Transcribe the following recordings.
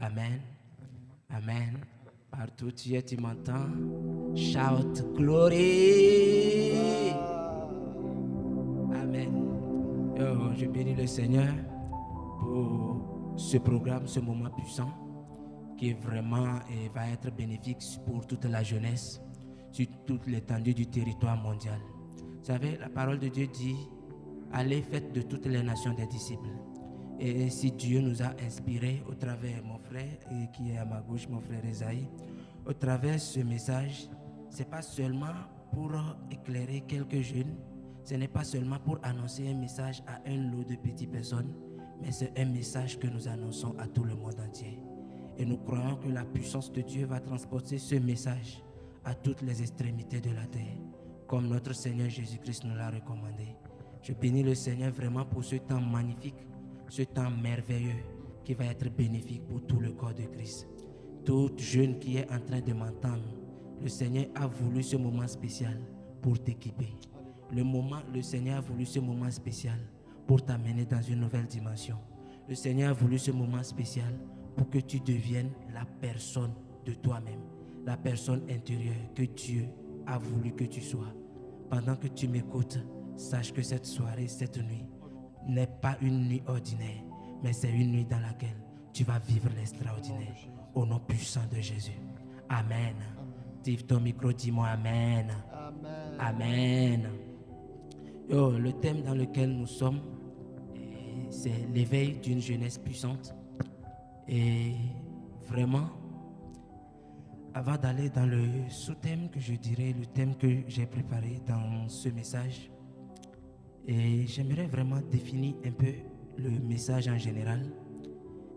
Amen. Amen. Partout où tu es, tu m'entends. Shout glory. Amen. Oh, je bénis le Seigneur pour ce programme, ce moment puissant qui est vraiment et va être bénéfique pour toute la jeunesse, sur toute l'étendue du territoire mondial. Vous savez, la parole de Dieu dit, allez, faites de toutes les nations des disciples. Et si Dieu nous a inspirés au travers mon frère qui est à ma gauche, mon frère Esaïe, au travers ce message, ce n'est pas seulement pour éclairer quelques jeunes, ce n'est pas seulement pour annoncer un message à un lot de petites personnes, mais c'est un message que nous annonçons à tout le monde entier. Et nous croyons que la puissance de Dieu va transporter ce message à toutes les extrémités de la terre, comme notre Seigneur Jésus-Christ nous l'a recommandé. Je bénis le Seigneur vraiment pour ce temps magnifique, ce temps merveilleux qui va être bénéfique pour tout le corps de Christ. Tout jeune qui est en train de m'entendre, le Seigneur a voulu ce moment spécial pour t'équiper. Le Seigneur a voulu ce moment spécial pour t'amener dans une nouvelle dimension. Le Seigneur a voulu ce moment spécial pour que tu deviennes la personne de toi-même, la personne intérieure que Dieu a voulu que tu sois. Pendant que tu m'écoutes, sache que cette soirée, cette nuit, n'est pas une nuit ordinaire, mais c'est une nuit dans laquelle tu vas vivre l'extraordinaire. Au nom puissant de Jésus. Amen. Tive ton micro, dis-moi Amen. Amen. Amen. Oh, le thème dans lequel nous sommes, c'est l'éveil d'une jeunesse puissante. Et vraiment, avant d'aller dans le sous-thème que je dirais, le thème que j'ai préparé dans ce message, et j'aimerais vraiment définir un peu le message en général.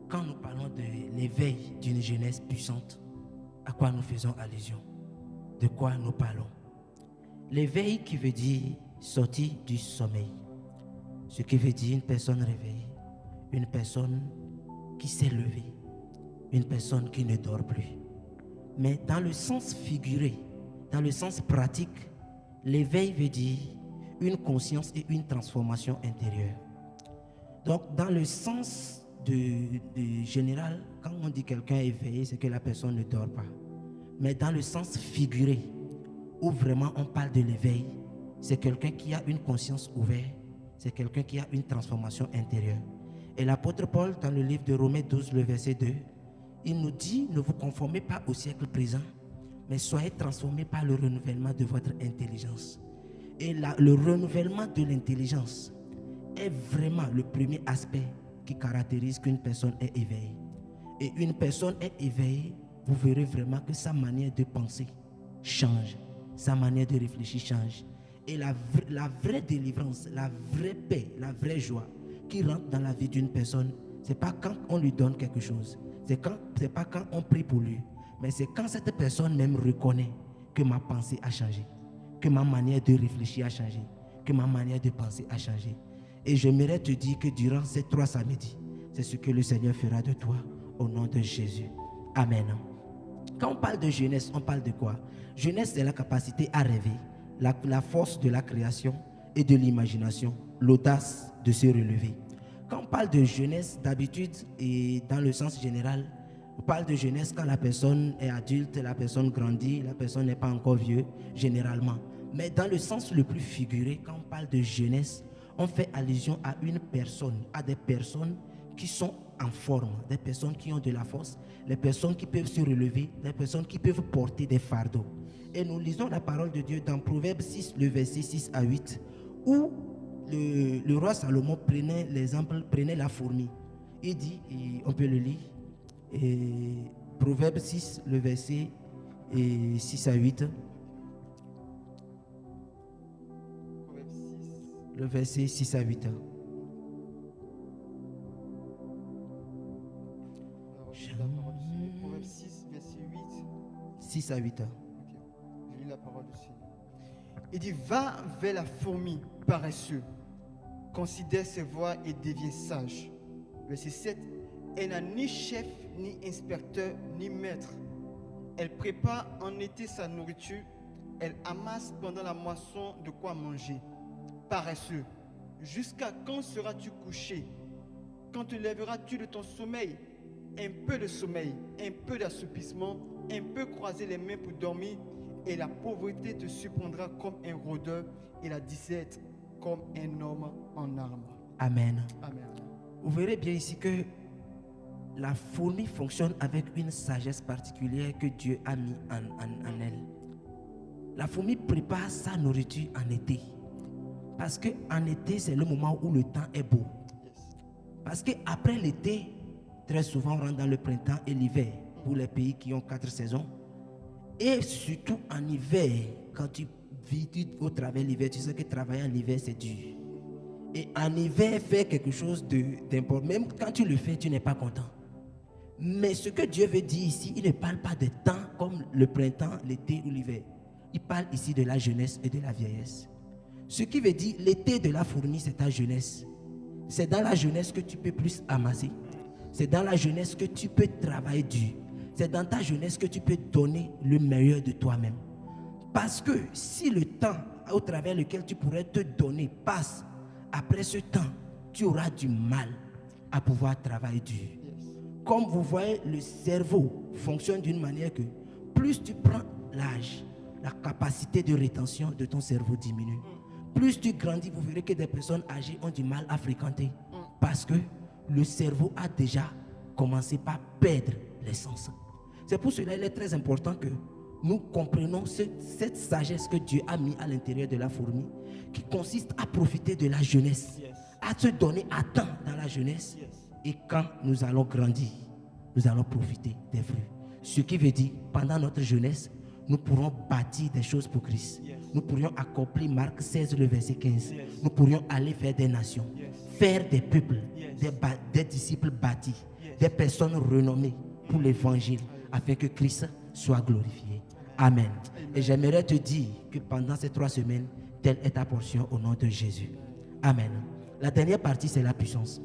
Quand nous parlons de l'éveil d'une jeunesse puissante, à quoi nous faisons allusion? De quoi nous parlons? L'éveil qui veut dire sortir du sommeil. Ce qui veut dire une personne réveillée, une personne qui s'est levée, une personne qui ne dort plus. Mais dans le sens figuré, dans le sens pratique, l'éveil veut dire une conscience et une transformation intérieure. Donc, dans le sens de général, quand on dit quelqu'un est éveillé, c'est que la personne ne dort pas. Mais dans le sens figuré, où vraiment on parle de l'éveil, c'est quelqu'un qui a une conscience ouverte, c'est quelqu'un qui a une transformation intérieure. Et l'apôtre Paul, dans le livre de Romains 12, le verset 2, il nous dit, ne vous conformez pas au siècle présent, mais soyez transformés par le renouvellement de votre intelligence. Et le renouvellement de l'intelligence est vraiment le premier aspect qui caractérise qu'une personne est éveillée. Et une personne est éveillée, vous verrez vraiment que sa manière de penser change, sa manière de réfléchir change. Et la vraie délivrance, la vraie paix, la vraie joie qui rentre dans la vie d'une personne, c'est pas quand on lui donne quelque chose, c'est pas quand on prie pour lui, mais c'est quand cette personne même reconnaît que ma pensée a changé, que ma manière de réfléchir a changé, que ma manière de penser a changé. Et j'aimerais te dire que durant ces 3 samedis, c'est ce que le Seigneur fera de toi au nom de Jésus. Amen. Quand on parle de jeunesse, on parle de quoi? Jeunesse, c'est la capacité à rêver, la force de la création et de l'imagination, l'audace de se relever. Quand on parle de jeunesse, d'habitude et dans le sens général, on parle de jeunesse quand la personne est adulte, la personne grandit, la personne n'est pas encore vieux, généralement. Mais dans le sens le plus figuré, quand on parle de jeunesse, on fait allusion à une personne, à des personnes qui sont en forme, des personnes qui ont de la force, les personnes qui peuvent se relever, les personnes qui peuvent porter des fardeaux. Et nous lisons la parole de Dieu dans Proverbe 6, le verset 6 à 8, où le roi Salomon prenait l'exemple, prenait la fourmi. Il dit, et on peut le lire, et Proverbe 6, le verset 6 à 8. Le verset 6 à 8. Proverbe 6, verset 8. 6 à 8. Okay. Je lis la parole du Seigneur. Il dit, va vers la fourmi paresseux, considère ses voies et deviens sage. Verset 7. Elle n'a ni chef, ni inspecteur, ni maître. Elle prépare en été sa nourriture. Elle amasse pendant la moisson de quoi manger. Paresseux, jusqu'à quand seras-tu couché? Quand te lèveras-tu de ton sommeil? un peu de sommeil, un peu d'assoupissement, un peu croiser les mains pour dormir, et la pauvreté te surprendra comme un rôdeur et la disette comme un homme en armes. Amen. Amen. Vous verrez bien ici que la fourmi fonctionne avec une sagesse particulière que Dieu a mis en elle. La fourmi prépare sa nourriture en été. Parce qu'en été, c'est le moment où le temps est beau. Parce qu'après l'été, très souvent, on rentre dans le printemps et l'hiver pour les pays qui ont 4 saisons. Et surtout en hiver, quand tu vis au travers l'hiver, tu sais que travailler en hiver, c'est dur. Et en hiver, faire quelque chose d'important, même quand tu le fais, tu n'es pas content. Mais ce que Dieu veut dire ici, il ne parle pas de temps comme le printemps, l'été ou l'hiver. Il parle ici de la jeunesse et de la vieillesse. Ce qui veut dire, l'été de la fourmi, c'est ta jeunesse. C'est dans la jeunesse que tu peux plus amasser. C'est dans la jeunesse que tu peux travailler dur. C'est dans ta jeunesse que tu peux donner le meilleur de toi-même. Parce que si le temps au travers lequel tu pourrais te donner passe, après ce temps, tu auras du mal à pouvoir travailler dur. Comme vous voyez, le cerveau fonctionne d'une manière que plus tu prends l'âge, la capacité de rétention de ton cerveau diminue. Plus tu grandis, vous verrez que des personnes âgées ont du mal à fréquenter. Parce que le cerveau a déjà commencé par perdre les sens. C'est pour cela qu'il est très important que nous comprenions cette sagesse que Dieu a mis à l'intérieur de la fourmi, qui consiste à profiter de la jeunesse, à se donner à temps dans la jeunesse. Et quand nous allons grandir, nous allons profiter des fruits. Ce qui veut dire, pendant notre jeunesse, nous pourrons bâtir des choses pour Christ. Nous pourrions accomplir Marc 16, le verset 15. Nous pourrions aller vers des nations, faire des peuples, des disciples bâtis, des personnes renommées pour l'évangile, afin que Christ soit glorifié. Amen. Et j'aimerais te dire que pendant ces 3 semaines, telle est ta portion au nom de Jésus. Amen. La dernière partie, c'est la puissance.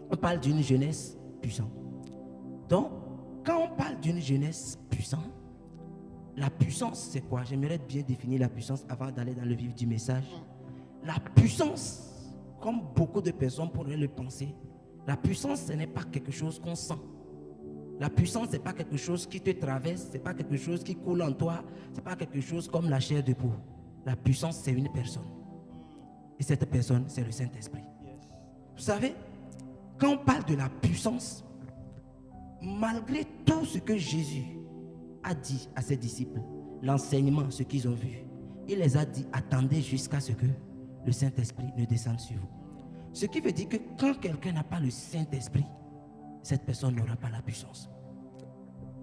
On parle d'une jeunesse puissante. Donc, quand on parle d'une jeunesse puissante, la puissance, c'est quoi? J'aimerais bien définir la puissance avant d'aller dans le vif du message. La puissance, comme beaucoup de personnes pourraient le penser, la puissance, ce n'est pas quelque chose qu'on sent. La puissance, ce n'est pas quelque chose qui te traverse, ce n'est pas quelque chose qui coule en toi, ce n'est pas quelque chose comme la chair de peau. La puissance, c'est une personne. Et cette personne, c'est le Saint-Esprit. Vous savez, quand on parle de la puissance, malgré tout ce que Jésus a dit à ses disciples, l'enseignement, ce qu'ils ont vu, il les a dit, attendez jusqu'à ce que le Saint-Esprit ne descende sur vous. Ce qui veut dire que quand quelqu'un n'a pas le Saint-Esprit, cette personne n'aura pas la puissance.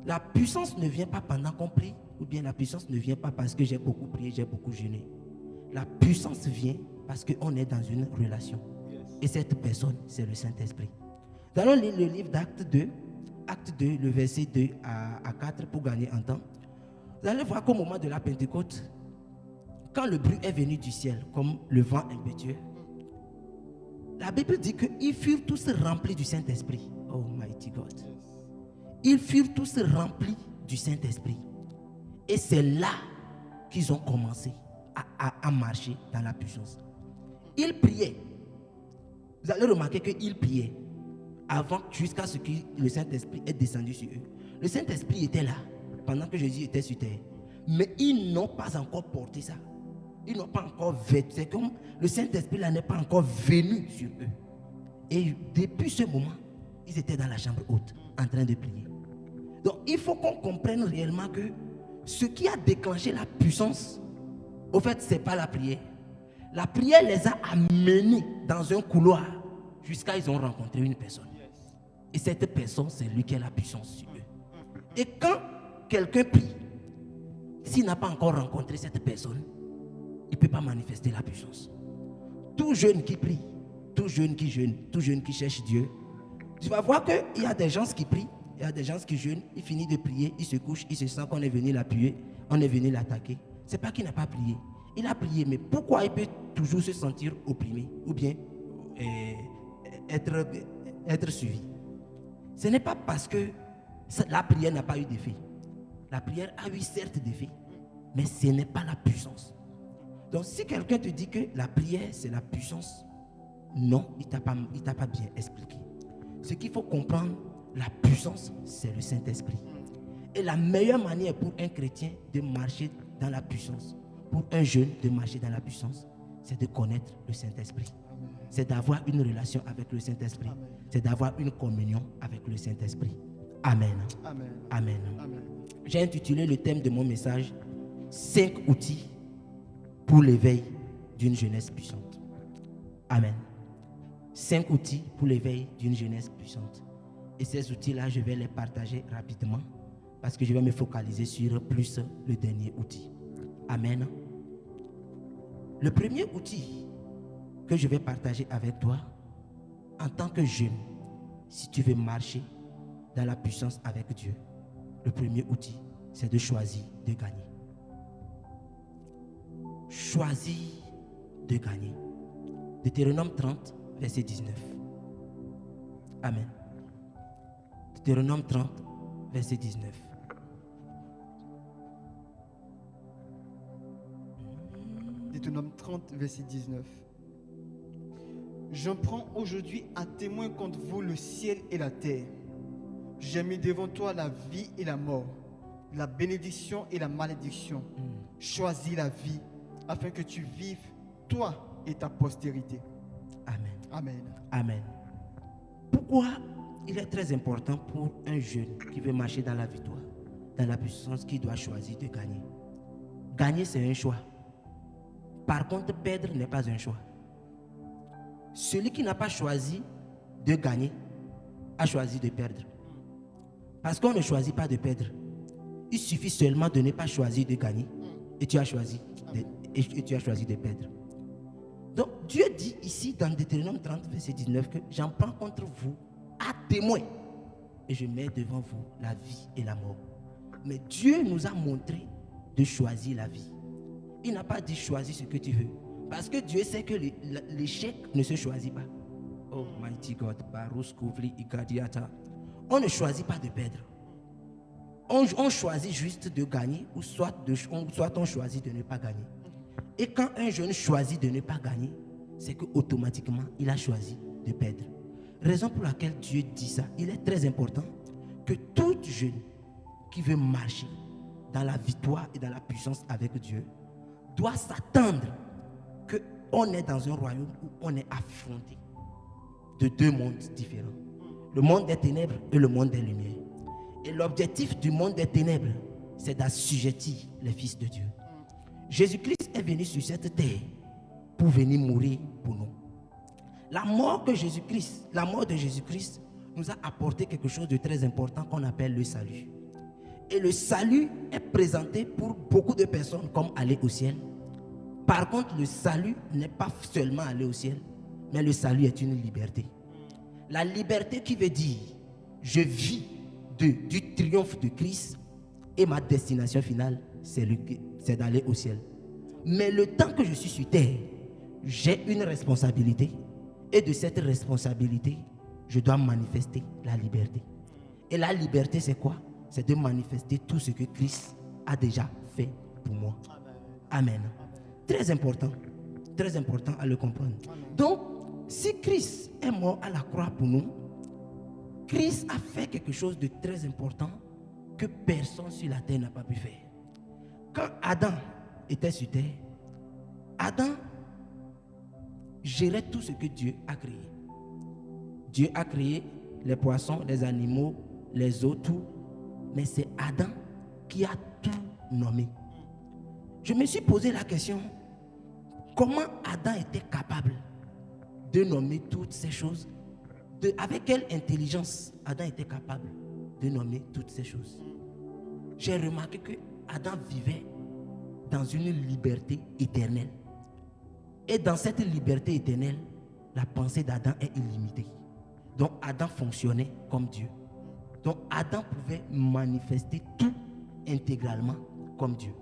La puissance ne vient pas pendant qu'on prie, ou bien la puissance ne vient pas parce que j'ai beaucoup prié, j'ai beaucoup jeûné. La puissance vient parce qu'on est dans une relation. Et cette personne, c'est le Saint-Esprit. Nous allons lire le livre d'Acte 2, le verset 2 à 4 pour gagner en temps. Vous allez voir qu'au moment de la Pentecôte, quand le bruit est venu du ciel, comme le vent impétueux, la Bible dit qu'ils furent tous remplis du Saint-Esprit. Oh mighty God. Ils furent tous remplis du Saint-Esprit. Et c'est là qu'ils ont commencé à marcher dans la puissance. Ils priaient. Vous allez remarquer qu'ils priaient avant, jusqu'à ce que le Saint-Esprit est descendu sur eux. Le Saint-Esprit était là pendant que Jésus était sur terre. Mais ils n'ont pas encore porté ça. Ils n'ont pas encore vêtu. C'est comme le Saint-Esprit là n'est pas encore venu sur eux. Et depuis ce moment, ils étaient dans la chambre haute en train de prier. Donc il faut qu'on comprenne réellement que ce qui a déclenché la puissance, au fait, ce n'est pas la prière. La prière les a amenés dans un couloir jusqu'à ils ont rencontré une personne. Et cette personne, c'est lui qui a la puissance sur eux. Et quand quelqu'un prie, s'il n'a pas encore rencontré cette personne, il ne peut pas manifester la puissance. Tout jeune qui prie, tout jeune qui jeûne, tout jeune qui cherche Dieu, tu vas voir qu'il y a des gens qui prient, il y a des gens qui jeûnent, il finit de prier, il se couche, il se sent qu'on est venu l'appuyer, on est venu l'attaquer. Ce n'est pas qu'il n'a pas prié. Il a prié, mais pourquoi il peut toujours se sentir opprimé ou bien être suivi? Ce n'est pas parce que la prière n'a pas eu d'effet. La prière a eu certes d'effet, mais ce n'est pas la puissance. Donc si quelqu'un te dit que la prière c'est la puissance, non, il t'a pas bien expliqué. Ce qu'il faut comprendre, la puissance, c'est le Saint-Esprit. Et la meilleure manière pour un chrétien de marcher dans la puissance, pour un jeune de marcher dans la puissance, c'est de connaître le Saint-Esprit. C'est d'avoir une relation avec le Saint-Esprit. C'est d'avoir une communion avec le Saint-Esprit. Amen. Amen. Amen. Amen. J'ai intitulé le thème de mon message 5 outils pour l'éveil d'une jeunesse puissante. Amen. 5 outils pour l'éveil d'une jeunesse puissante. Et ces outils-là, je vais les partager rapidement parce que je vais me focaliser sur plus le dernier outil. Amen. Le premier outil que je vais partager avec toi, en tant que jeune, si tu veux marcher dans la puissance avec Dieu, le premier outil, c'est de choisir de gagner. Choisir de gagner. Deutéronome 30, verset 19. Amen. Deutéronome 30, verset 19. Deutéronome 30, verset 19. J'en prends aujourd'hui à témoin contre vous le ciel et la terre. J'ai mis devant toi la vie et la mort, la bénédiction et la malédiction. Choisis la vie afin que tu vives, toi et ta postérité. Amen. Amen. Amen. Pourquoi il est très important pour un jeune qui veut marcher dans la victoire, dans la puissance, qu'il doit choisir de gagner? Gagner, c'est un choix. Par contre, perdre n'est pas un choix. Celui qui n'a pas choisi de gagner a choisi de perdre. Parce qu'on ne choisit pas de perdre. Il suffit seulement de ne pas choisir de gagner et tu as choisi de perdre. Donc Dieu dit ici dans Deutéronome 30, verset 19 que j'en prends contre vous à témoin et je mets devant vous la vie et la mort. Mais Dieu nous a montré de choisir la vie. Il n'a pas dit choisis ce que tu veux. Parce que Dieu sait que l'échec ne se choisit pas. Oh mighty God, Baruch Kovli Igadiata. On ne choisit pas de perdre. On choisit juste de gagner ou soit on choisit de ne pas gagner. Et quand un jeune choisit de ne pas gagner, c'est qu'automatiquement, il a choisi de perdre. Raison pour laquelle Dieu dit ça, il est très important que tout jeune qui veut marcher dans la victoire et dans la puissance avec Dieu doit s'attendre qu'on est dans un royaume où on est affronté de deux mondes différents. Le monde des ténèbres et le monde des lumières. Et l'objectif du monde des ténèbres, c'est d'assujettir les fils de Dieu. Jésus-Christ est venu sur cette terre pour venir mourir pour nous. La mort de Jésus-Christ nous a apporté quelque chose de très important qu'on appelle le salut. Et le salut est présenté pour beaucoup de personnes comme aller au ciel. Par contre, le salut n'est pas seulement aller au ciel, mais le salut est une liberté. La liberté qui veut dire, je vis du triomphe de Christ et ma destination finale, c'est d'aller au ciel. Mais le temps que je suis sur terre, j'ai une responsabilité et de cette responsabilité, je dois manifester la liberté. Et la liberté, c'est quoi? C'est de manifester tout ce que Christ a déjà fait pour moi. Amen. Très important à le comprendre. Donc, si Christ est mort à la croix pour nous, Christ a fait quelque chose de très important que personne sur la terre n'a pas pu faire. Quand Adam était sur terre, Adam gérait tout ce que Dieu a créé. Dieu a créé les poissons, les animaux, les eaux, tout. Mais c'est Adam qui a tout nommé. Je me suis posé la question, comment Adam était capable de nommer toutes ces choses? Avec quelle intelligence Adam était capable de nommer toutes ces choses? J'ai remarqué que Adam vivait dans une liberté éternelle. Et dans cette liberté éternelle, la pensée d'Adam est illimitée. Donc Adam fonctionnait comme Dieu. Donc Adam pouvait manifester tout intégralement comme Dieu.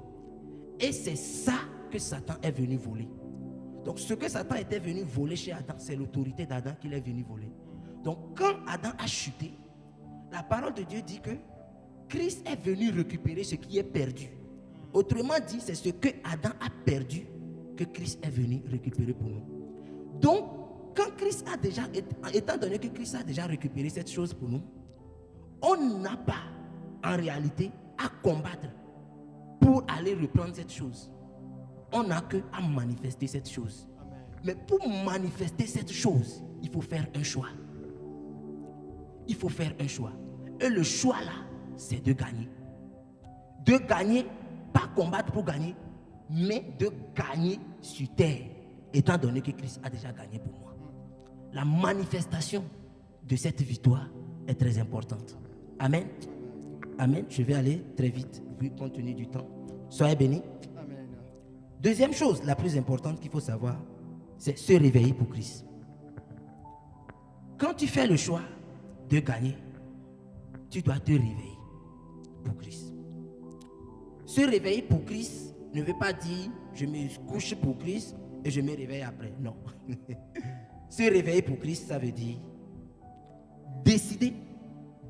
Et c'est ça que Satan est venu voler. Donc ce que Satan était venu voler chez Adam, c'est l'autorité d'Adam qu'il est venu voler. Donc quand Adam a chuté, la parole de Dieu dit que Christ est venu récupérer ce qui est perdu. Autrement dit, c'est ce que Adam a perdu que Christ est venu récupérer pour nous. Donc, quand Christ a déjà, étant donné que Christ a déjà récupéré cette chose pour nous, on n'a pas en réalité à combattre pour aller reprendre cette chose. On n'a que à manifester cette chose. Amen. Mais pour manifester cette chose, il faut faire un choix. Il faut faire un choix. Et le choix là, c'est de gagner. De gagner, pas combattre pour gagner, mais de gagner sur terre, étant donné que Christ a déjà gagné pour moi. La manifestation de cette victoire est très importante. Amen. Amen. Je vais aller très vite, vu compte tenu du temps. Soyez bénis. Amen. Deuxième chose, la plus importante qu'il faut savoir, c'est se réveiller pour Christ. Quand tu fais le choix de gagner, tu dois te réveiller pour Christ. Se réveiller pour Christ ne veut pas dire je me couche pour Christ et je me réveille après. Non. Se réveiller pour Christ, ça veut dire décider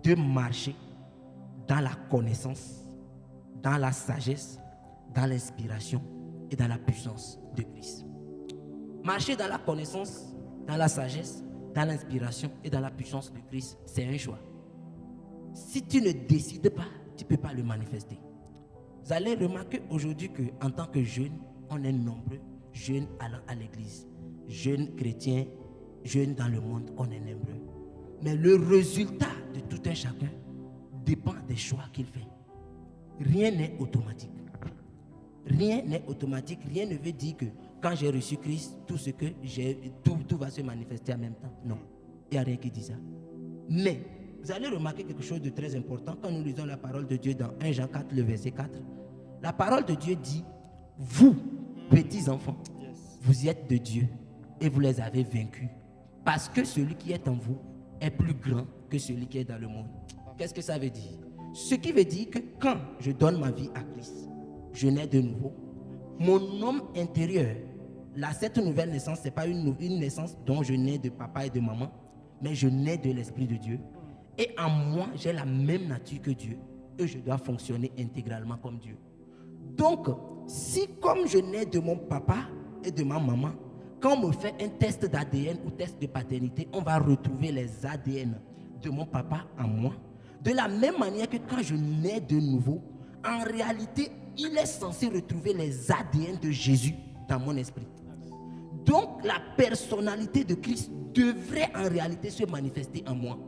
de marcher dans la connaissance, dans la sagesse, dans l'inspiration et dans la puissance de Christ. Marcher dans la connaissance, dans la sagesse, dans l'inspiration et dans la puissance de Christ, c'est un choix. Si tu ne décides pas, tu ne peux pas le manifester. Vous allez remarquer aujourd'hui qu'en tant que jeunes, on est nombreux, jeunes allant à l'église, jeunes chrétiens, jeunes dans le monde, on est nombreux. Mais le résultat de tout un chacun dépend des choix qu'il fait. Rien n'est automatique. Rien n'est automatique. Rien ne veut dire que quand j'ai reçu Christ, tout ce que j'ai, tout va se manifester en même temps. Non, il n'y a rien qui dit ça. Mais vous allez remarquer quelque chose de très important quand nous lisons la parole de Dieu dans 1 Jean 4, le verset 4. La parole de Dieu dit, vous, petits enfants, vous y êtes de Dieu et vous les avez vaincus. Parce que celui qui est en vous est plus grand que celui qui est dans le monde. Qu'est-ce que ça veut dire? Ce qui veut dire que quand je donne ma vie à Christ, je nais de nouveau. Mon homme intérieur, là, cette nouvelle naissance, ce n'est pas une naissance dont je nais de papa et de maman, mais je nais de l'Esprit de Dieu. Et en moi, j'ai la même nature que Dieu. Et je dois fonctionner intégralement comme Dieu. Donc, si comme je nais de mon papa et de ma maman, quand on me fait un test d'ADN ou test de paternité, on va retrouver les ADN de mon papa en moi. De la même manière que quand je nais de nouveau, en réalité, il est censé retrouver les ADN de Jésus dans mon esprit. Donc, la personnalité de Christ devrait en réalité se manifester en moi.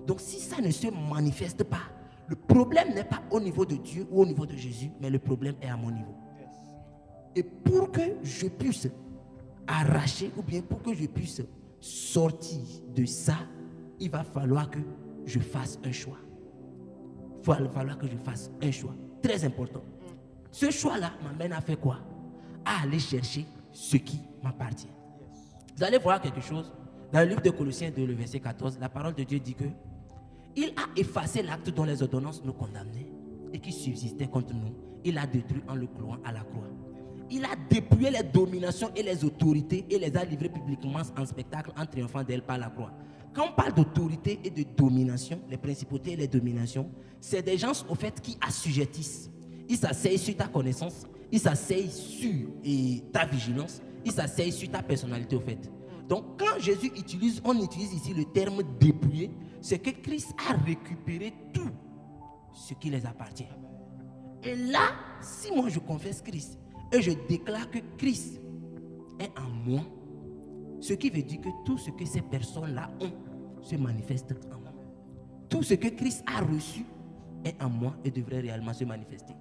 Donc, si ça ne se manifeste pas, le problème n'est pas au niveau de Dieu ou au niveau de Jésus, mais le problème est à mon niveau. Et pour que je puisse arracher ou bien pour que je puisse sortir de ça, il va falloir que je fasse un choix. Il va falloir que je fasse un choix. Très important. Ce choix-là m'amène à faire quoi? À aller chercher ce qui m'appartient. Vous allez voir quelque chose. Dans le livre de Colossiens 2, le verset 14, la parole de Dieu dit que il a effacé l'acte dont les ordonnances nous condamnaient et qui subsistait contre nous. Il l'a détruit en le clouant à la croix. Il a dépouillé les dominations et les autorités et les a livrées publiquement en spectacle en triomphant d'elles par la croix. Quand on parle d'autorité et de domination, les principautés et les dominations, c'est des gens au fait qui assujettissent. Ils s'asseyent sur ta connaissance, ils s'asseyent sur ta vigilance, ils s'asseyent sur ta personnalité au fait. Donc quand Jésus utilise, on utilise ici le terme dépouiller, c'est que Christ a récupéré tout ce qui les appartient. Et là, si moi je confesse Christ et je déclare que Christ est en moi, ce qui veut dire que tout ce que ces personnes-là ont se manifeste en moi. Tout ce que Christ a reçu est en moi et devrait réellement se manifester.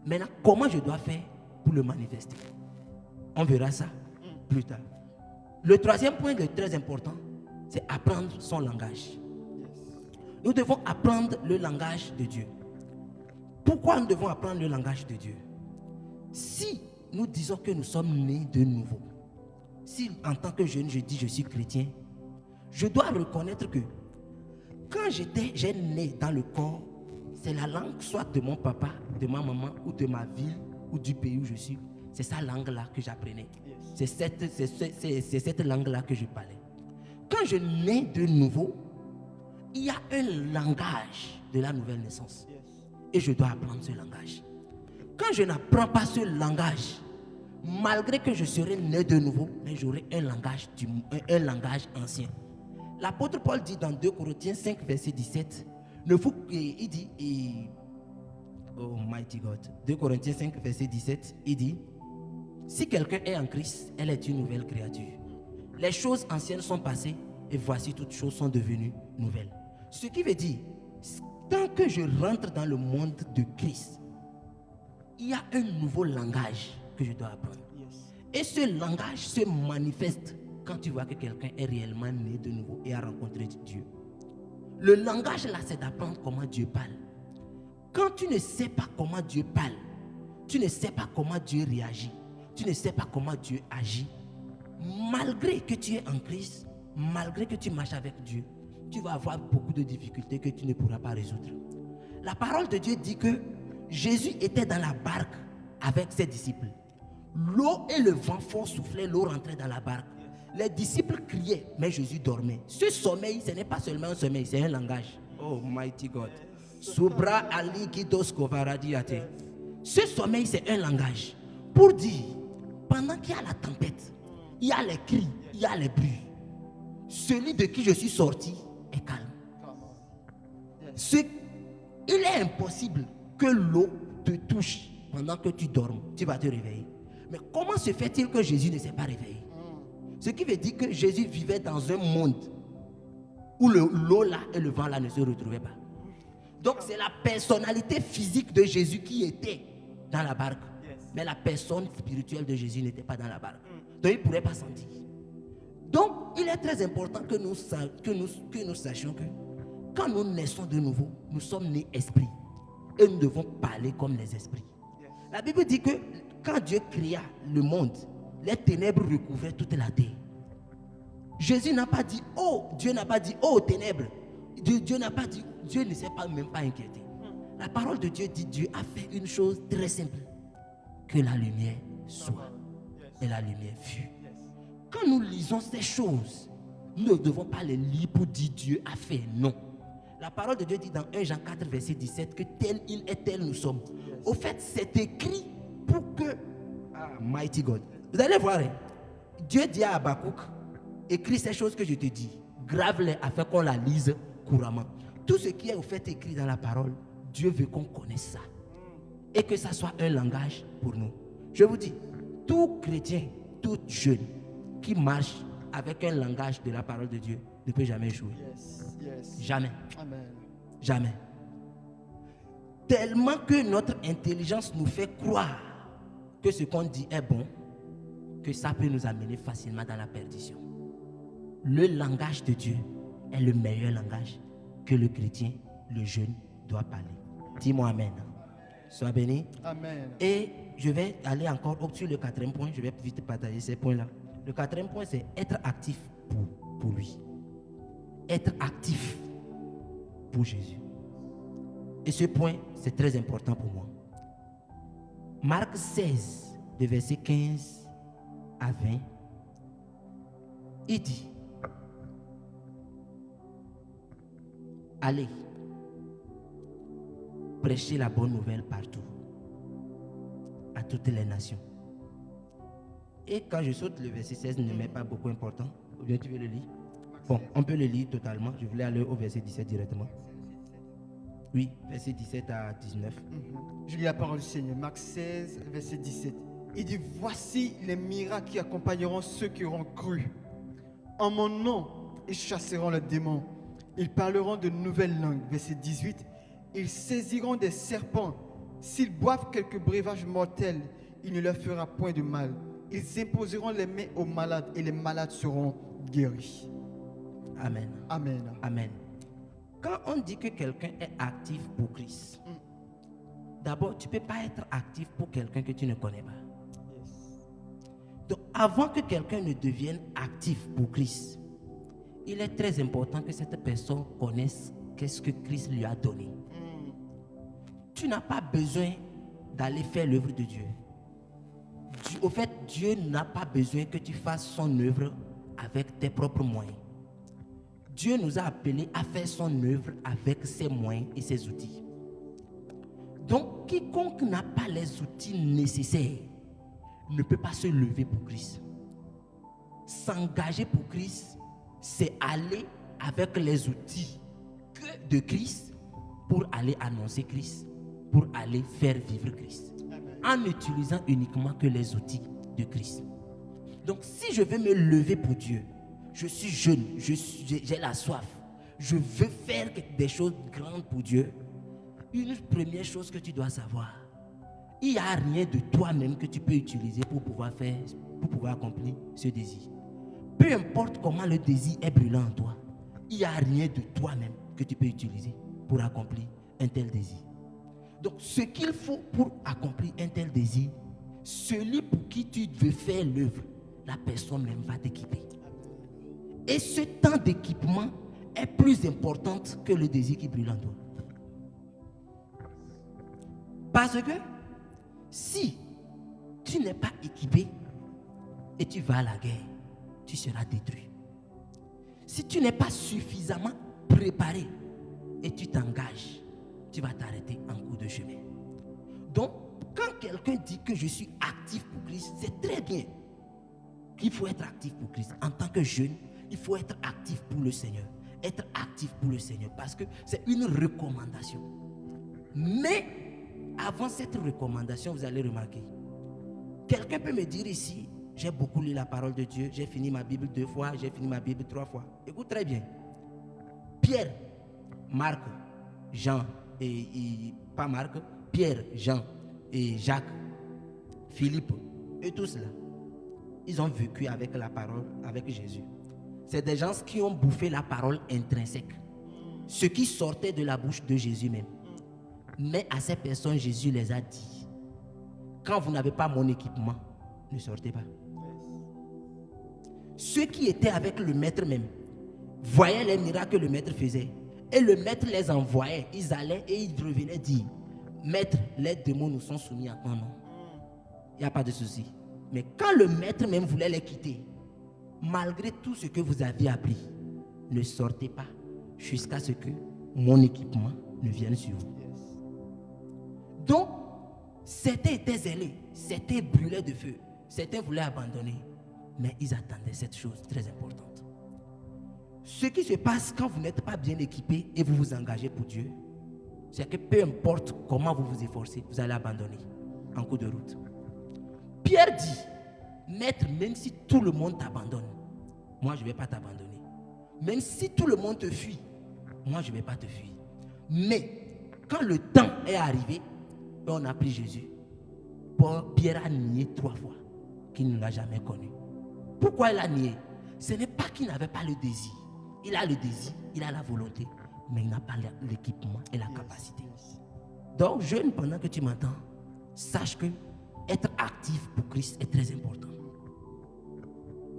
Maintenant, comment je dois faire pour le manifester? On verra ça plus tard. Le troisième point très important, c'est apprendre son langage. Nous devons apprendre le langage de Dieu. Pourquoi nous devons apprendre le langage de Dieu? Si nous disons que nous sommes nés de nouveau, si en tant que jeune je dis je suis chrétien, je dois reconnaître que quand j'ai né dans le corps, c'est la langue soit de mon papa, de ma maman ou de ma ville ou du pays où je suis. C'est sa langue-là que j'apprenais. C'est cette langue-là que je parlais. Quand je nais de nouveau, il y a un langage de la nouvelle naissance. Et je dois apprendre ce langage. Quand je n'apprends pas ce langage, malgré que je serai né de nouveau, mais j'aurai un langage ancien. L'apôtre Paul dit dans 2 Corinthiens 5, verset 17, Il dit, oh mighty God, 2 Corinthiens 5, verset 17, il dit, si quelqu'un est en Christ, elle est une nouvelle créature. Les choses anciennes sont passées et voici toutes choses sont devenues nouvelles. Ce qui veut dire, tant que je rentre dans le monde de Christ, il y a un nouveau langage que je dois apprendre. Et ce langage se manifeste quand tu vois que quelqu'un est réellement né de nouveau et a rencontré Dieu. Le langage là, c'est d'apprendre comment Dieu parle. Quand tu ne sais pas comment Dieu parle, tu ne sais pas comment Dieu réagit, tu ne sais pas comment Dieu agit, malgré que tu es en Christ, malgré que tu marches avec Dieu, tu vas avoir beaucoup de difficultés que tu ne pourras pas résoudre. La parole de Dieu dit que Jésus était dans la barque avec ses disciples. L'eau et le vent fort soufflaient, l'eau rentrait dans la barque. Les disciples criaient, mais Jésus dormait. Ce sommeil, ce n'est pas seulement un sommeil, c'est un langage. Oh, mighty God. Subra Ali Kidos Kovaradiate. Ce sommeil, c'est un langage. Pour dire, pendant qu'il y a la tempête, il y a les cris, il y a les bruits. Celui de qui je suis sorti est calme. Il est impossible que l'eau te touche pendant que tu dors. Tu vas te réveiller. Mais comment se fait-il que Jésus ne s'est pas réveillé? Ce qui veut dire que Jésus vivait dans un monde où l'eau là et le vent là ne se retrouvaient pas. Donc c'est la personnalité physique de Jésus qui était dans la barque. Mais la personne spirituelle de Jésus n'était pas dans la barque. Donc il ne pourrait pas sentir. Donc il est très important que nous sachions que quand nous naissons de nouveau, nous sommes nés esprits. Et nous devons parler comme les esprits. La Bible dit que quand Dieu créa le monde, les ténèbres recouvraient toute la terre. Jésus n'a pas dit, oh, Dieu n'a pas dit, oh, ténèbres. Dieu n'a pas dit, Dieu ne s'est même pas inquiété. La parole de Dieu dit, Dieu a fait une chose très simple. Que la lumière soit. Et la lumière fut. Quand nous lisons ces choses, nous ne devons pas les lire pour dire Dieu a fait. Non. La parole de Dieu dit dans 1 Jean 4, verset 17, que tel il est, tel nous sommes. Au fait, c'est écrit pour que... Ah, mighty God. Vous allez voir, hein? Dieu dit à Habakkuk, écris ces choses que je te dis, grave-les afin qu'on la lise couramment. Tout ce qui est au fait écrit dans la parole, Dieu veut qu'on connaisse ça. Et que ça soit un langage pour nous. Je vous dis, tout chrétien, tout jeune qui marche avec un langage de la parole de Dieu ne peut jamais jouer. Jamais. Amen. Jamais. Tellement que notre intelligence nous fait croire que ce qu'on dit est bon, que ça peut nous amener facilement dans la perdition. Le langage de Dieu est le meilleur langage que le chrétien, le jeune, doit parler. Dis-moi Amen. Sois béni. Amen. Et je vais aller encore sur le 4e point. Je vais vite partager ces points-là. Le 4e point, c'est être actif pour lui. Être actif pour Jésus. Et ce point, c'est très important pour moi. Marc 16, de verset 15 à 20, il dit, allez, prêchez la bonne nouvelle partout, à toutes les nations. Et quand je saute le verset 16, ne m'est pas beaucoup important. Ou bien tu veux le lire? Bon, on peut le lire totalement. Je voulais aller au verset 17 directement. Oui, verset 17 à 19. Je lis la parole du Seigneur. Marc 16, verset 17. Il dit, voici les miracles qui accompagneront ceux qui auront cru. En mon nom, ils chasseront les démons. Ils parleront de nouvelles langues. Verset 18. Ils saisiront des serpents. S'ils boivent quelques breuvages mortels, il ne leur fera point de mal. Ils imposeront les mains aux malades et les malades seront guéris. Amen. Amen. Amen. Quand on dit que quelqu'un est actif pour Christ, d'abord, tu ne peux pas être actif pour quelqu'un que tu ne connais pas. Donc, avant que quelqu'un ne devienne actif pour Christ, il est très important que cette personne connaisse qu'est-ce que Christ lui a donné. Tu n'as pas besoin d'aller faire l'œuvre de Dieu. Au fait, Dieu n'a pas besoin que tu fasses son œuvre avec tes propres moyens. Dieu nous a appelés à faire son œuvre avec ses moyens et ses outils. Donc, quiconque n'a pas les outils nécessaires ne peut pas se lever pour Christ. S'engager pour Christ, c'est aller avec les outils de Christ pour aller annoncer Christ, pour aller faire vivre Christ, en utilisant uniquement que les outils de Christ. Donc si je veux me lever pour Dieu, je suis jeune, j'ai la soif, je veux faire des choses grandes pour Dieu, une première chose que tu dois savoir, il n'y a rien de toi-même que tu peux utiliser pour pouvoir accomplir ce désir. Peu importe comment le désir est brûlant en toi, il n'y a rien de toi-même que tu peux utiliser pour accomplir un tel désir. Donc, ce qu'il faut pour accomplir un tel désir, celui pour qui tu veux faire l'œuvre, la personne même va t'équiper. Et ce temps d'équipement est plus important que le désir qui brûle en toi. Parce que si tu n'es pas équipé et tu vas à la guerre, tu seras détruit. Si tu n'es pas suffisamment préparé et tu t'engages, tu vas t'arrêter en cours de chemin. Donc, quand quelqu'un dit que je suis actif pour Christ, c'est très bien qu'il faut être actif pour Christ. En tant que jeune, il faut être actif pour le Seigneur. Être actif pour le Seigneur parce que c'est une recommandation. Mais avant cette recommandation, vous allez remarquer, quelqu'un peut me dire ici, j'ai beaucoup lu la parole de Dieu, j'ai fini ma Bible 2 fois, j'ai fini ma Bible 3 fois. Écoute très bien. Pierre, Marc, Jean et pas Marc, Pierre, Jean et Jacques, Philippe, et tous là, ils ont vécu avec la parole, avec Jésus. C'est des gens qui ont bouffé la parole intrinsèque, ce qui sortait de la bouche de Jésus même. Mais à ces personnes, Jésus les a dit, quand vous n'avez pas mon équipement, ne sortez pas. Ceux qui étaient avec le maître même voyaient les miracles que le maître faisait. Et le maître les envoyait. Ils allaient et ils revenaient dire, maître, les démons nous sont soumis à ton nom. Il n'y a pas de souci. Mais quand le maître même voulait les quitter, malgré tout ce que vous aviez appris, ne sortez pas jusqu'à ce que mon équipement ne vienne sur vous. Donc, certains étaient zélés, certains brûlaient de feu, certains voulaient abandonner, mais ils attendaient cette chose très importante. Ce qui se passe quand vous n'êtes pas bien équipé et vous vous engagez pour Dieu, c'est que peu importe comment vous vous efforcez, vous allez abandonner en cours de route. Pierre dit, maître, même si tout le monde t'abandonne, moi je ne vais pas t'abandonner. Même si tout le monde te fuit, moi je ne vais pas te fuir. Mais quand le temps est arrivé, on a pris Jésus. Pierre a nié 3 fois qu'il ne l'a jamais connu. Pourquoi il a nié? Ce n'est pas qu'il n'avait pas le désir. Il a le désir, il a la volonté, mais il n'a pas l'équipement et la capacité. Donc, jeune, pendant que tu m'entends, sache que être actif pour Christ est très important.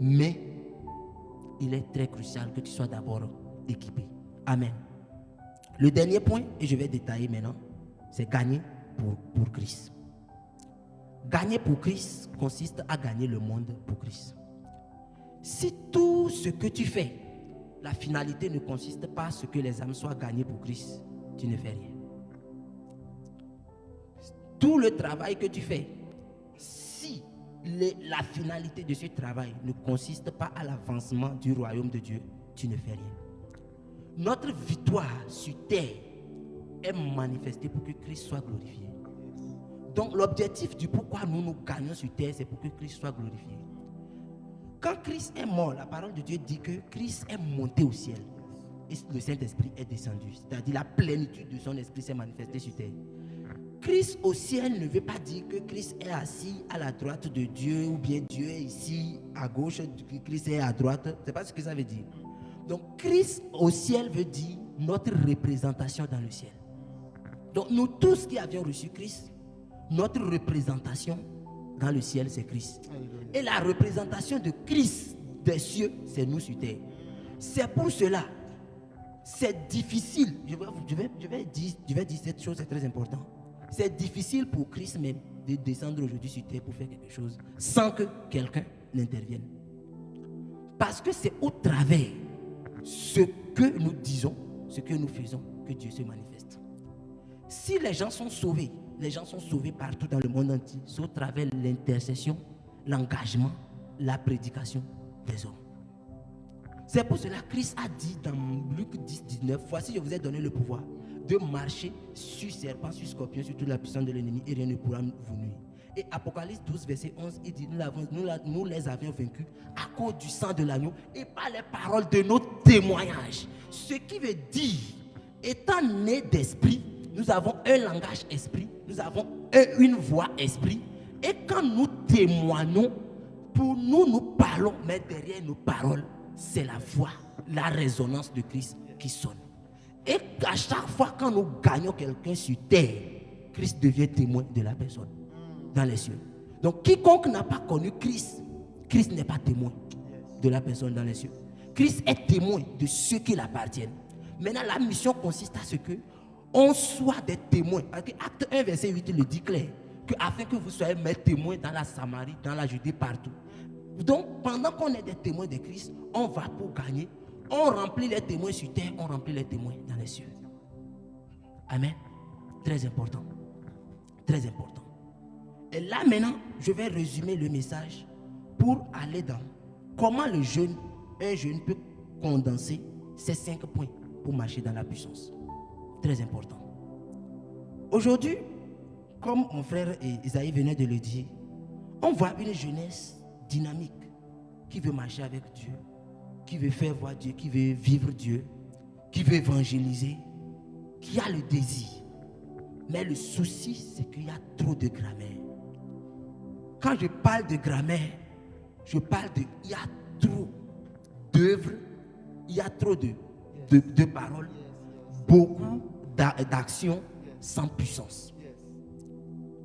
Mais il est très crucial que tu sois d'abord équipé. Amen. Le dernier point, et je vais détailler maintenant, c'est gagner pour Christ. Gagner pour Christ consiste à gagner le monde pour Christ. Si tout ce que tu fais, la finalité ne consiste pas à ce que les âmes soient gagnées pour Christ, tu ne fais rien. Tout le travail que tu fais, si la finalité de ce travail ne consiste pas à l'avancement du royaume de Dieu, tu ne fais rien. Notre victoire sur terre est manifestée pour que Christ soit glorifié. Donc l'objectif du pourquoi nous gagnons sur terre, c'est pour que Christ soit glorifié. Quand Christ est mort, la parole de Dieu dit que Christ est monté au ciel et le Saint-Esprit est descendu. C'est-à-dire la plénitude de son esprit s'est manifestée sur terre. Christ au ciel ne veut pas dire que Christ est assis à la droite de Dieu ou bien Dieu est ici à gauche, Christ est à droite. C'est pas ce que ça veut dire. Donc Christ au ciel veut dire notre représentation dans le ciel. Donc nous tous qui avions reçu Christ, notre représentation dans le ciel, c'est Christ. Et la représentation de Christ des cieux, c'est nous sur terre. C'est pour cela, c'est difficile. Je vais dire cette chose, c'est très important. C'est difficile pour Christ même de descendre aujourd'hui sur terre pour faire quelque chose sans que quelqu'un n'intervienne. Parce que c'est au travers ce que nous disons, ce que nous faisons, que Dieu se manifeste. Si les gens sont sauvés partout dans le monde entier, c'est au travers de l'intercession, l'engagement, la prédication des hommes. C'est pour cela que Christ a dit dans Luc 10, 19, voici je vous ai donné le pouvoir de marcher sur serpent, sur scorpion, sur toute la puissance de l'ennemi et rien ne pourra vous nuire. Et Apocalypse 12, verset 11, il dit, nous les avions vaincus à cause du sang de l'agneau et par les paroles de nos témoignages. Ce qui veut dire, étant nés d'esprit, nous avons un langage esprit, nous avons une voix esprit. Et quand nous témoignons, pour nous, nous parlons, mais derrière nos paroles, c'est la voix, la résonance de Christ qui sonne. Et à chaque fois quand nous gagnons quelqu'un sur terre, Christ devient témoin de la personne dans les cieux. Donc quiconque n'a pas connu Christ, Christ n'est pas témoin de la personne dans les cieux. Christ est témoin de ceux qui l'appartiennent. Maintenant, la mission consiste à ce que on soit des témoins. Acte 1, verset 8, il le dit clair. Afin que vous soyez mes témoins dans la Samarie, dans la Judée, partout. Donc, pendant qu'on est des témoins de Christ, on va pour gagner. On remplit les témoins sur terre, on remplit les témoins dans les cieux. Amen. Très important. Très important. Et là, maintenant, je vais résumer le message pour aller dans comment un jeune peut condenser ces 5 points pour marcher dans la puissance. Très important. Aujourd'hui, comme mon frère Isaïe venait de le dire, on voit une jeunesse dynamique qui veut marcher avec Dieu, qui veut faire voir Dieu, qui veut vivre Dieu, qui veut évangéliser, qui a le désir. Mais le souci, c'est qu'il y a trop de grammaire. Quand je parle de grammaire, je parle de... Il y a trop d'œuvres, il y a trop de paroles, beaucoup d'actions sans puissance.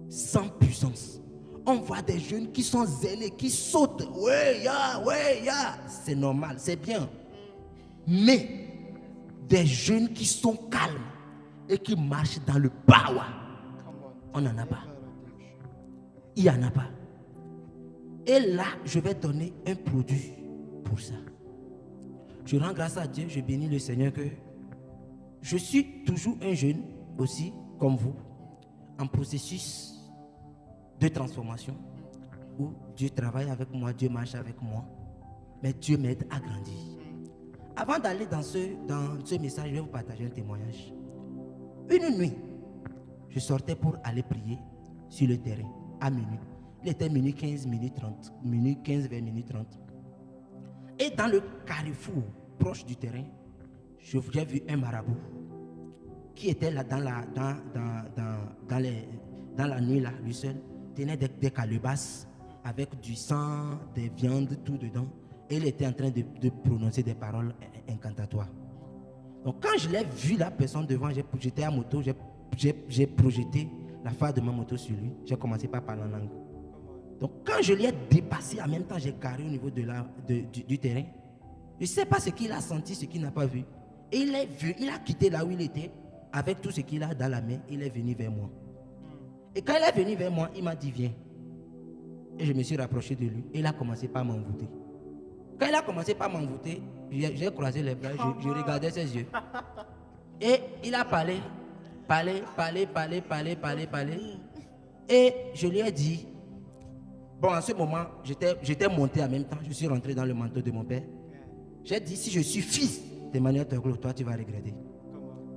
Sans puissance. On voit des jeunes qui sont zélés, qui sautent. Ouais, ya. C'est normal, c'est bien. Mais des jeunes qui sont calmes et qui marchent dans le power, on n'en a pas. Il n'y en a pas. Et là, je vais donner un produit pour ça. Je rends grâce à Dieu, je bénis le Seigneur que je suis toujours un jeune aussi, comme vous, en processus de transformation où Dieu travaille avec moi, Dieu marche avec moi, mais Dieu m'aide à grandir. Avant d'aller dans ce message, je vais vous partager un témoignage. Une nuit, je sortais pour aller prier sur le terrain à minuit. Il était minuit 15, minuit 30, minuit 15 vers minuit 30. Et dans le carrefour proche du terrain, j'ai vu un marabout qui était là dans la nuit, là, lui seul, tenait des calebasses avec du sang, des viandes, tout dedans. Et il était en train de prononcer des paroles incantatoires. Donc quand je l'ai vu, la personne devant, j'étais à moto, j'ai projeté la phare de ma moto sur lui. J'ai commencé par parler en langue. Donc quand je l'ai dépassé, en même temps j'ai garé au niveau du terrain. Je ne sais pas ce qu'il a senti, ce qu'il n'a pas vu. Et il a quitté là où il était, avec tout ce qu'il a dans la main, il est venu vers moi. Et quand il est venu vers moi, il m'a dit viens. Et je me suis rapproché de lui. Et il a commencé par m'envoûter. Quand il a commencé par m'envoûter, j'ai croisé les bras, je regardais ses yeux. Et il a parlé. Et je lui ai dit, bon, en ce moment, j'étais monté en même temps, je suis rentré dans le manteau de mon père. J'ai dit, si je suis fils d'Emmanuel Toglo, toi tu vas regretter.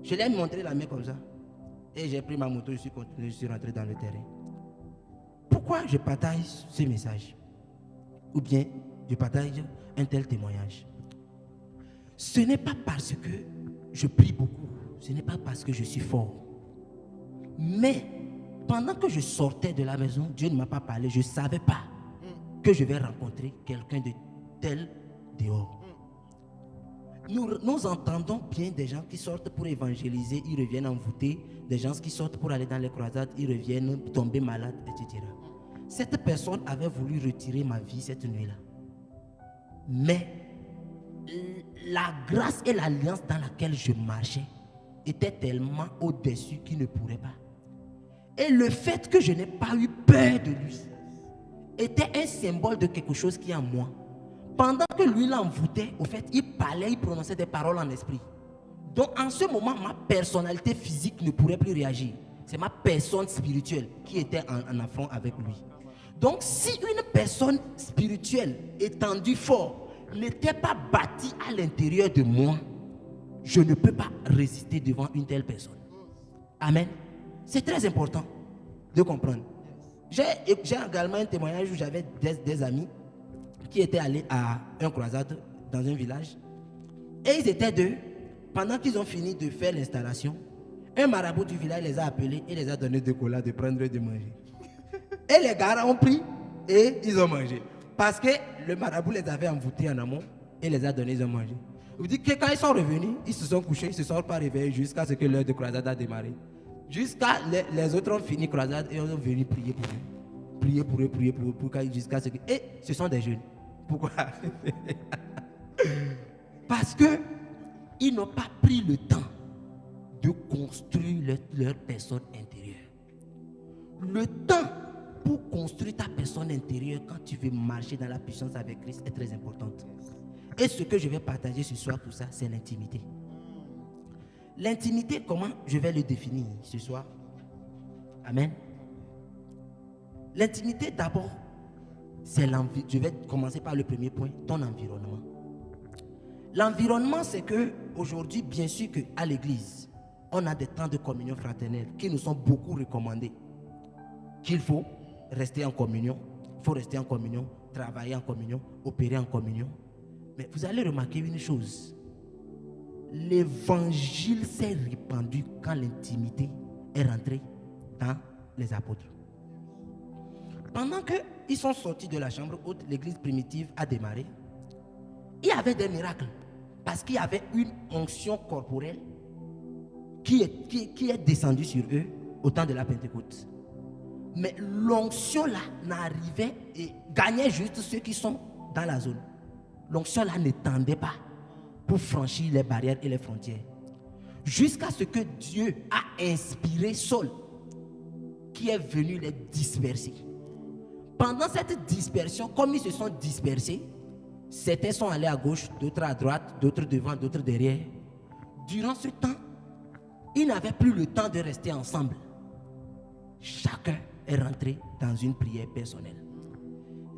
Je lui ai montré la main comme ça. Et j'ai pris ma moto, je suis rentré dans le terrain. Pourquoi je partage ce message? Ou bien je partage un tel témoignage? Ce n'est pas parce que je prie beaucoup, ce n'est pas parce que je suis fort. Mais pendant que je sortais de la maison, Dieu ne m'a pas parlé, je ne savais pas que je vais rencontrer quelqu'un de tel dehors. Nous entendons bien des gens qui sortent pour évangéliser, ils reviennent envoûtés, des gens qui sortent pour aller dans les croisades, ils reviennent tomber malades, etc. Cette personne avait voulu retirer ma vie cette nuit-là. Mais la grâce et l'alliance dans laquelle je marchais était tellement au-dessus qu'il ne pourrait pas. Et le fait que je n'ai pas eu peur de lui était un symbole de quelque chose qui est en moi. Pendant que lui l'envoûtait, au fait, il parlait, il prononçait des paroles en esprit. Donc en ce moment, ma personnalité physique ne pourrait plus réagir. C'est ma personne spirituelle qui était en affront avec lui. Donc si une personne spirituelle étendue fort n'était pas bâtie à l'intérieur de moi, je ne peux pas résister devant une telle personne. Amen. C'est très important de comprendre. J'ai également un témoignage où j'avais des amis qui étaient allés à une croisade dans un village. Et ils étaient deux. Pendant qu'ils ont fini de faire l'installation, un marabout du village les a appelés et les a donné de cola, de prendre et de manger. Et les gars ont pris et ils ont mangé. Parce que le marabout les avait envoûtés en amont et les a donnés, ils ont mangé. Je vous dis que quand ils sont revenus, ils se sont couchés, ils ne se sont pas réveillés jusqu'à ce que l'heure de croisade a démarré. Jusqu'à les autres ont fini croisade et ils sont venus prier pour eux. Prier pour eux, jusqu'à ce que... Et ce sont des jeunes. Pourquoi? Parce qu'ils n'ont pas pris le temps de construire leur personne intérieure. Le temps pour construire ta personne intérieure quand tu veux marcher dans la puissance avec Christ est très importante. Et ce que je vais partager ce soir, tout ça, c'est l'intimité. L'intimité, comment je vais le définir ce soir? Amen. L'intimité, d'abord, c'est l'environnement. Je vais commencer par le premier point, ton environnement. L'environnement, c'est que aujourd'hui, bien sûr qu'à l'église, on a des temps de communion fraternelle qui nous sont beaucoup recommandés. Qu'il faut rester en communion, il faut rester en communion, travailler en communion, opérer en communion. Mais vous allez remarquer une chose. L'évangile s'est répandu quand l'intimité est rentrée dans les apôtres. Pendant qu'ils sont sortis de la chambre haute, l'église primitive a démarré. Il y avait des miracles parce qu'il y avait une onction corporelle qui est descendue sur eux au temps de la Pentecôte. Mais l'onction là n'arrivait et gagnait juste ceux qui sont dans la zone. L'onction là ne tendait pas pour franchir les barrières et les frontières. Jusqu'à ce que Dieu a inspiré Saul, qui est venu les disperser. Pendant cette dispersion, comme ils se sont dispersés, certains sont allés à gauche, d'autres à droite, d'autres devant, d'autres derrière. Durant ce temps, ils n'avaient plus le temps de rester ensemble. Chacun est rentré dans une prière personnelle.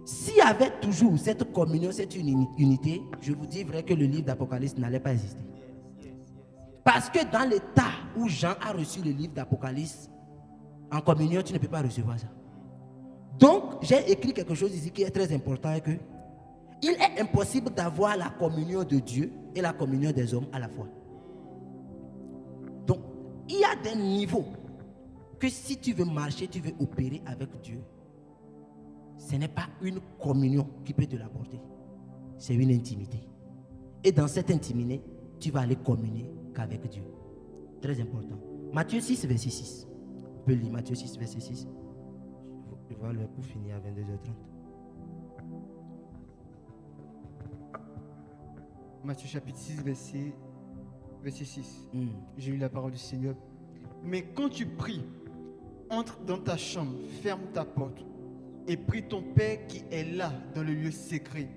S'il y avait toujours cette communion, cette unité, je vous dis vrai que le livre d'Apocalypse n'allait pas exister. Parce que dans l'état où Jean a reçu le livre d'Apocalypse, en communion, tu ne peux pas recevoir ça. Donc, j'ai écrit quelque chose ici qui est très important, et que il est impossible d'avoir la communion de Dieu et la communion des hommes à la fois. Donc, il y a des niveaux que si tu veux marcher, tu veux opérer avec Dieu, ce n'est pas une communion qui peut te l'apporter. C'est une intimité. Et dans cette intimité, tu vas aller communier qu'avec Dieu. Très important. Matthieu 6, verset 6. On peut lire Matthieu 6, verset 6. Je vois le coup finir à 22h30. Matthieu chapitre 6, verset 6. J'ai lu la parole du Seigneur. Mais quand tu pries, entre dans ta chambre, ferme ta porte et prie ton Père qui est là dans le lieu secret.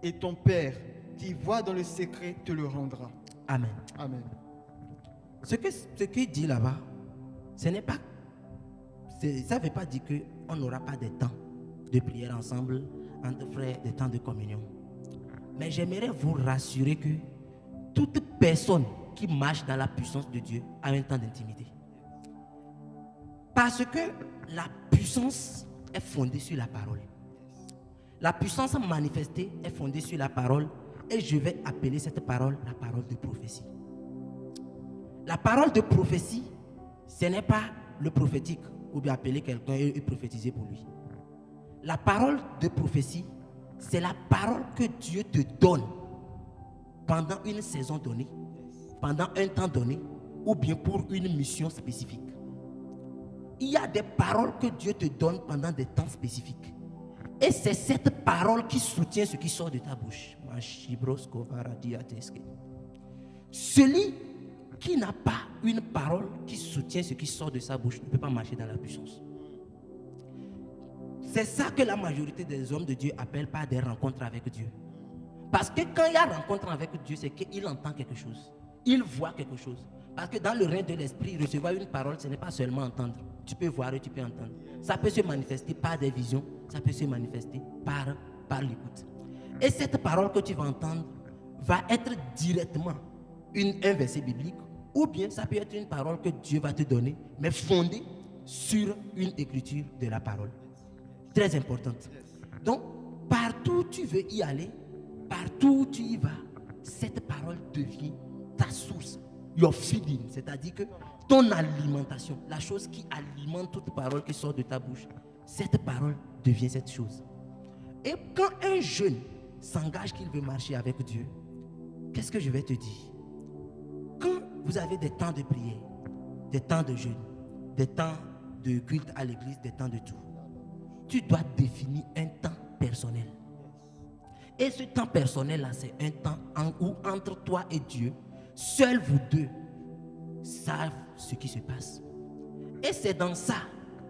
Et ton Père qui voit dans le secret te le rendra. Amen. Amen. Ce qu'il dit là-bas, ce n'est pas... Ça ne veut pas dire qu'on n'aura pas de temps de prière ensemble, entre frères, des temps de communion. Mais j'aimerais vous rassurer que toute personne qui marche dans la puissance de Dieu a un temps d'intimité. Parce que la puissance est fondée sur la parole. La puissance manifestée est fondée sur la parole, et je vais appeler cette parole la parole de prophétie. La parole de prophétie, ce n'est pas le prophétique, ou bien appeler quelqu'un et prophétiser pour lui. La parole de prophétie, c'est la parole que Dieu te donne pendant une saison donnée, pendant un temps donné, ou bien pour une mission spécifique. Il y a des paroles que Dieu te donne pendant des temps spécifiques. Et c'est cette parole qui soutient ce qui sort de ta bouche. Celui qui n'a pas une parole qui soutient ce qui sort de sa bouche ne peut pas marcher dans la puissance. C'est ça que la majorité des hommes de Dieu appellent par des rencontres avec Dieu. Parce que quand il y a rencontre avec Dieu, c'est qu'il entend quelque chose. Il voit quelque chose. Parce que dans le règne de l'esprit, recevoir une parole, ce n'est pas seulement entendre. Tu peux voir et tu peux entendre. Ça peut se manifester par des visions, ça peut se manifester par l'écoute. Et cette parole que tu vas entendre va être directement un verset biblique Ou bien ça peut être une parole que Dieu va te donner, mais fondée sur une écriture de la parole. Très importante. Donc, partout où tu veux y aller, partout où tu y vas, cette parole devient ta source, your feeding, c'est-à-dire que ton alimentation, la chose qui alimente toute parole qui sort de ta bouche, cette parole devient cette chose. Et quand un jeune s'engage qu'il veut marcher avec Dieu, qu'est-ce que je vais te dire? Quand vous avez des temps de prière, des temps de jeûne, des temps de culte à l'église, des temps de tout, tu dois définir un temps personnel. Et ce temps personnel-là, c'est un temps où entre toi et Dieu, seuls vous deux savent ce qui se passe. Et c'est dans ça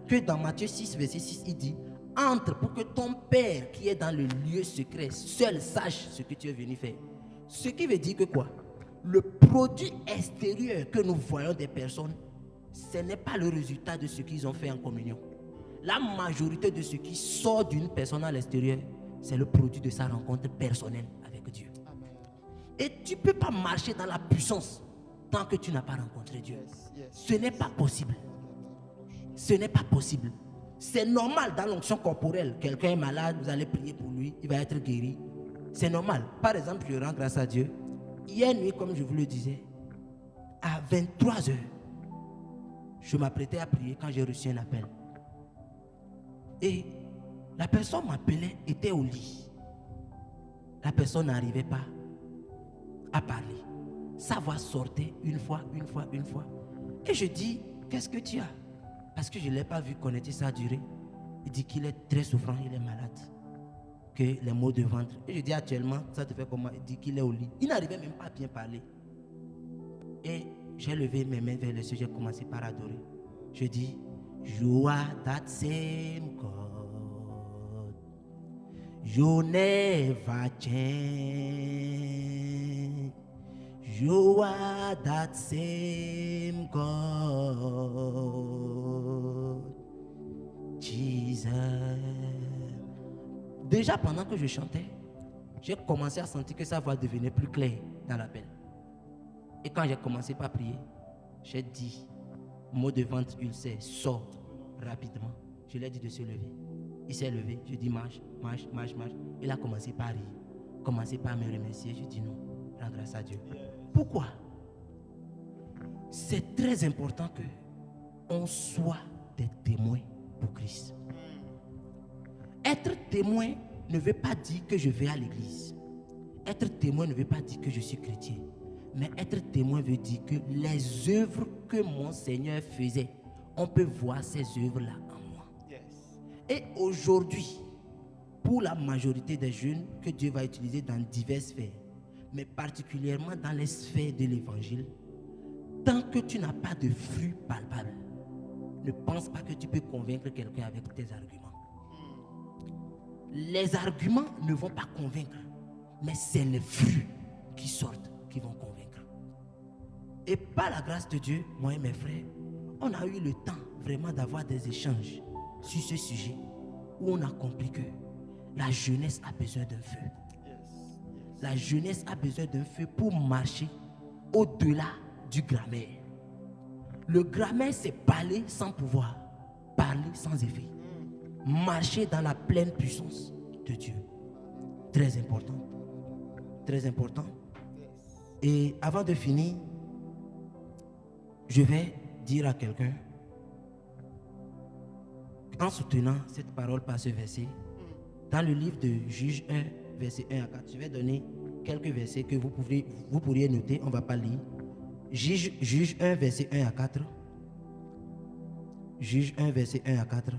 que dans Matthieu 6, verset 6, il dit: entre pour que ton Père qui est dans le lieu secret seul sache ce que tu es venu faire. Ce qui veut dire que quoi? Le produit extérieur que nous voyons des personnes, ce n'est pas le résultat de ce qu'ils ont fait en communion. La majorité de ce qui sort d'une personne à l'extérieur, c'est le produit de sa rencontre personnelle avec Dieu. Et tu ne peux pas marcher dans la puissance tant que tu n'as pas rencontré Dieu. Ce n'est pas possible. Ce n'est pas possible. C'est normal dans l'onction corporelle. Quelqu'un est malade, vous allez prier pour lui, il va être guéri. C'est normal. Par exemple, je rends grâce à Dieu. Hier nuit, comme je vous le disais, à 23h, je m'apprêtais à prier quand j'ai reçu un appel. Et la personne m'appelait, était au lit. La personne n'arrivait pas à parler. Sa voix sortait une fois. Et je dis: qu'est-ce que tu as? Parce que je ne l'ai pas vu connaître, ça a duré. Il dit qu'il est très souffrant, il est malade. Que les maux de ventre. Et je dis: actuellement, ça te fait comment? Il dit qu'il est au lit. Il n'arrivait même pas à bien parler. Et j'ai levé mes mains vers le ciel, j'ai commencé par adorer. Je dis: you are that same God. You never change. You are that same God. Jesus. Déjà pendant que je chantais, j'ai commencé à sentir que sa voix devenait plus claire dans l'appel. Et quand j'ai commencé par prier, j'ai dit: mot de ventre, ulcère, sort rapidement. Je lui ai dit de se lever. Il s'est levé. Je dis: marche. Il a commencé par rire, commencé par me remercier. Je dis: non, rends grâce à Dieu. Pourquoi? C'est très important que on soit des témoins pour Christ. Être témoin ne veut pas dire que je vais à l'église. Être témoin ne veut pas dire que je suis chrétien. Mais être témoin veut dire que les œuvres que mon Seigneur faisait, on peut voir ces œuvres-là en moi. Yes. Et aujourd'hui, pour la majorité des jeunes que Dieu va utiliser dans diverses sphères, mais particulièrement dans les sphères de l'évangile, tant que tu n'as pas de fruits palpables, ne pense pas que tu peux convaincre quelqu'un avec tes arguments. Les arguments ne vont pas convaincre, mais c'est les fruits qui sortent qui vont convaincre. Et par la grâce de Dieu, moi et mes frères, on a eu le temps vraiment d'avoir des échanges sur ce sujet où on a compris que la jeunesse a besoin d'un feu. La jeunesse a besoin d'un feu pour marcher au-delà du grammaire. Le grammaire, c'est parler sans pouvoir, parler sans effet. Marcher dans la pleine puissance de Dieu. Très important. Très important. Et avant de finir, je vais dire à quelqu'un, en soutenant cette parole par ce verset, dans le livre de Juge 1, verset 1 à 4, je vais donner quelques versets que vous pourriez noter, on ne va pas lire. Juge 1, verset 1 à 4. Juge 1, verset 1 à 4.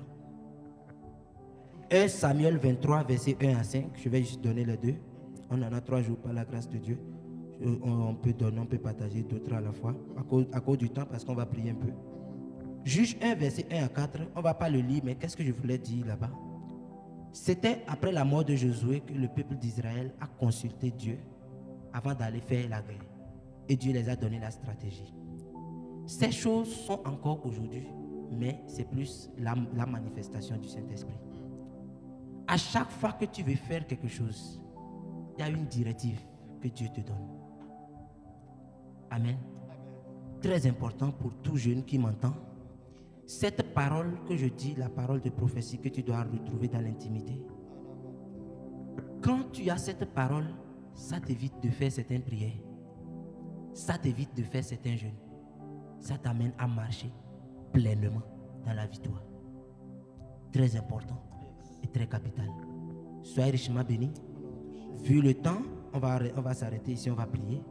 1 Samuel 23, verset 1 à 5. Je vais juste donner les deux. On en a 3 jours par la grâce de Dieu. On peut donner, on peut partager d'autres à la fois. À cause du temps, parce qu'on va prier un peu. Juge 1, verset 1 à 4. On ne va pas le lire, mais qu'est-ce que je voulais dire là-bas? C'était après la mort de Josué que le peuple d'Israël a consulté Dieu avant d'aller faire la guerre. Et Dieu les a donné la stratégie. Ces choses sont encore aujourd'hui, mais c'est plus la manifestation du Saint-Esprit. À chaque fois que tu veux faire quelque chose, il y a une directive que Dieu te donne. Amen. très important pour tout jeune qui m'entend. Cette parole que je dis, la parole de prophétie que tu dois retrouver dans l'intimité, quand tu as cette parole, ça t'évite de faire certaines prières. Ça t'évite de faire certains jeûnes. Ça t'amène à marcher pleinement dans la victoire. Très important et très capital. Soyez richement bénis. Vu le temps, on va s'arrêter ici, on va prier.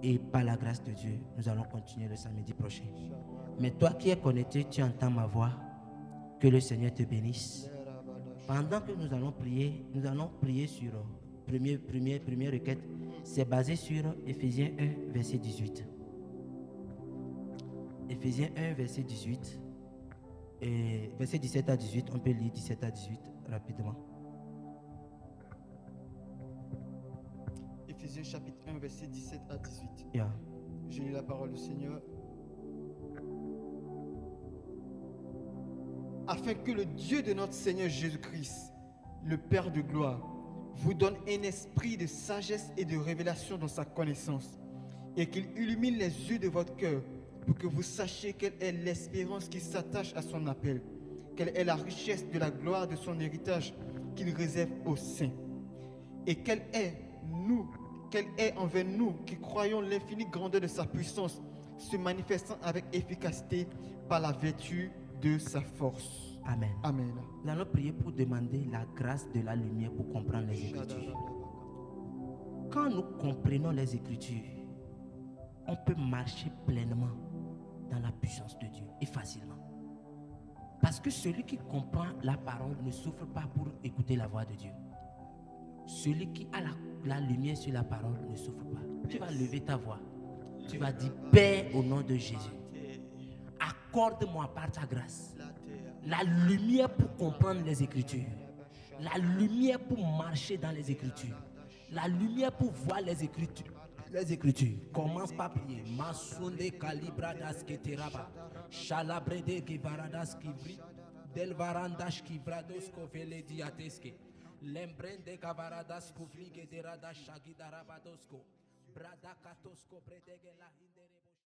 Et par la grâce de Dieu, nous allons continuer le samedi prochain. Mais toi qui es connecté, tu entends ma voix. Que le Seigneur te bénisse. Pendant que nous allons prier sur première requête. C'est basé sur Éphésiens 1, verset 18. Éphésiens 1, verset 18. Et verset 17 à 18, on peut lire 17 à 18 rapidement. Éphésiens chapitre 1, verset 17 à 18. Yeah. Je lis la parole du Seigneur. Afin que le Dieu de notre Seigneur Jésus-Christ, le Père de gloire, vous donne un esprit de sagesse et de révélation dans sa connaissance, et qu'il illumine les yeux de votre cœur, pour que vous sachiez quelle est l'espérance qui s'attache à son appel, quelle est la richesse de la gloire de son héritage qu'il réserve aux saints, et quelle est envers nous qui croyons l'infinie grandeur de sa puissance, se manifestant avec efficacité par la vertu de sa force. Amen. Amen. Nous allons prier pour demander la grâce de la lumière pour comprendre les Écritures. Quand nous comprenons les Écritures, on peut marcher pleinement dans la puissance de Dieu et facilement. Parce que celui qui comprend la parole ne souffre pas pour écouter la voix de Dieu. Celui qui a la lumière sur la parole ne souffre pas. Tu vas lever ta voix. Tu vas dire, Père, au nom de Jésus, accorde-moi par ta grâce la lumière pour comprendre les Écritures, la lumière pour marcher dans les Écritures, la lumière pour voir les Écritures. Les Écritures. Commence par prier. Masunde calibradas keteraba, shalabrede givaradas kivri, delvarandas kivrados kovele diateske, lembrende gavaradas kovli gederadas shagidarabadosko, bradakatosko predege la hindere.